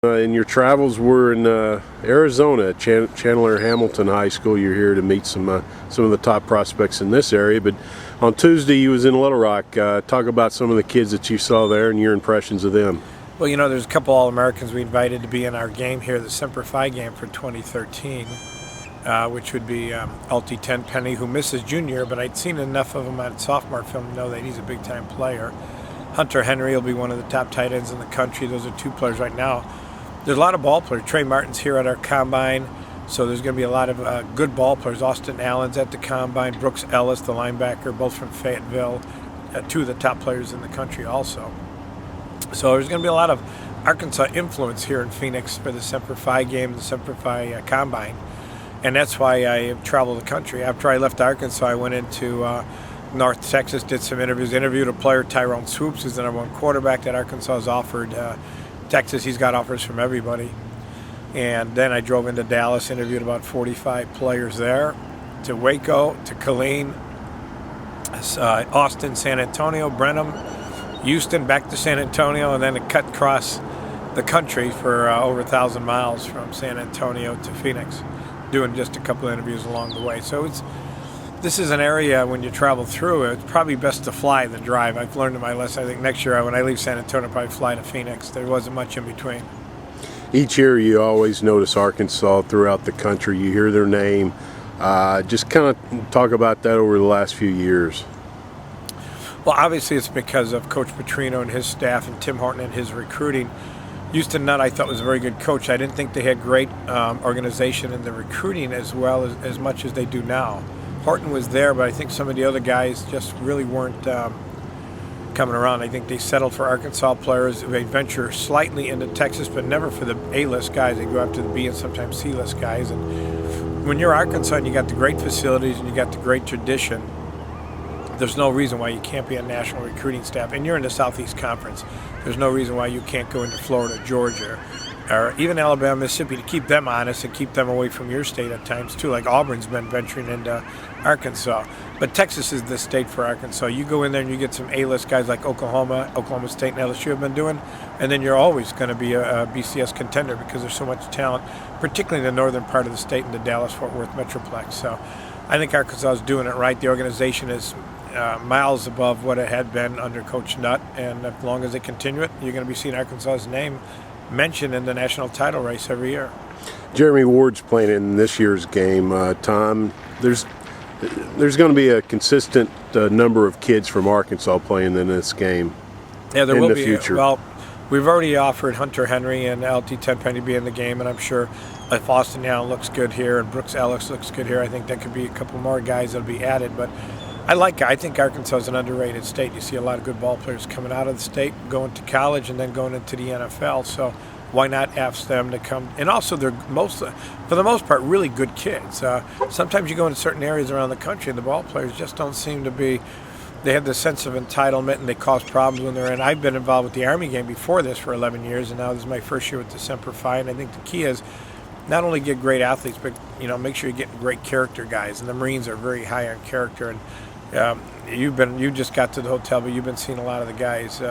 And your travels were in Arizona at Chandler Hamilton High School. You're here to meet some of the top prospects in this area. But on Tuesday, you was in Little Rock. Talk about some of the kids that you saw there and your impressions of them. Well, you know, there's a couple All-Americans we invited to be in our game here, the Semper Fi game for 2013, which would be Alti Tenpenny, who misses junior, but I'd seen enough of him on sophomore film to know that he's a big-time player. Hunter Henry will be one of the top tight ends in the country. Those are two players right now. There's a lot of ball players. Trey Martin's here at our combine, so there's going to be a lot of good ball players. Austin Allen's at the combine. Brooks Ellis, the linebacker, both from Fayetteville, two of the top players in the country also. So there's going to be a lot of Arkansas influence here in Phoenix for the Semper Fi game, the Semper Fi combine, and that's why I traveled the country. After I left Arkansas, I went into North Texas, did some interviews, interviewed a player, Tyrone Swoops, who's the #1 quarterback that Arkansas has offered. Texas, he's got offers from everybody. And then I drove into Dallas, interviewed about 45 players there, to Waco, to Killeen, Austin, San Antonio, Brenham, Houston, back to San Antonio, and then it cut across the country for over 1,000 miles from San Antonio to Phoenix, doing just a couple of interviews along the way. So this is an area, when you travel through it, it's probably best to fly than drive. I've learned in my lesson. I think next year when I leave San Antonio, I'll probably fly to Phoenix. There wasn't much in between. Each year you always notice Arkansas throughout the country. You hear their name. Just kind of talk about that over the last few years. Well, obviously it's because of Coach Petrino and his staff and Tim Horton and his recruiting. Houston Nutt, I thought, was a very good coach. I didn't think they had great organization in the recruiting as much as they do now. Horton was there, but I think some of the other guys just really weren't coming around. I think they settled for Arkansas players. They venture slightly into Texas, but never for the A-list guys. They go after the B and sometimes C-list guys. And when you're Arkansas and you got the great facilities and you got the great tradition, there's no reason why you can't be a national recruiting staff. And you're in the Southeast Conference. There's no reason why you can't go into Florida, Georgia, or even Alabama, Mississippi, to keep them honest and keep them away from your state at times too, like Auburn's been venturing into Arkansas. But Texas is the state for Arkansas. You go in there and you get some A-list guys like Oklahoma State, and LSU have been doing, and then you're always going to be a BCS contender because there's so much talent, particularly in the northern part of the state in the Dallas-Fort Worth Metroplex. So I think Arkansas is doing it right. The organization is miles above what it had been under Coach Nutt, and as long as they continue it, you're going to be seeing Arkansas's name mentioned in the national title race every year. Jeremy Ward's playing in this year's game. Tom, there's going to be a consistent number of kids from Arkansas playing in this game. Yeah, there will be. Future. Well, we've already offered Hunter Henry and Alti Tenpenny to be in the game, and I'm sure if Austin Allen looks good here and Brooks Ellis looks good here, I think that could be a couple more guys that'll be added. But I think Arkansas is an underrated state. You see a lot of good ball players coming out of the state, going to college, and then going into the NFL. So why not ask them to come? And also, they're for the most part, really good kids. Sometimes you go into certain areas around the country, and the ball players just don't seem to be. They have this sense of entitlement, and they cause problems when they're in. I've been involved with the Army game before this for 11 years, and now this is my first year with the Semper Fi. And I think the key is not only get great athletes, but make sure you get great character guys. And the Marines are very high on character. And you just got to the hotel, but you've been seeing a lot of the guys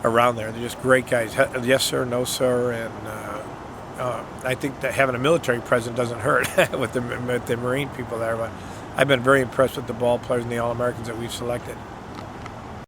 around there. They're just great guys. Yes sir, no sir, and I think that having a military presence doesn't hurt with the Marine people there. But I've been very impressed with the ball players and the All-Americans that we've selected.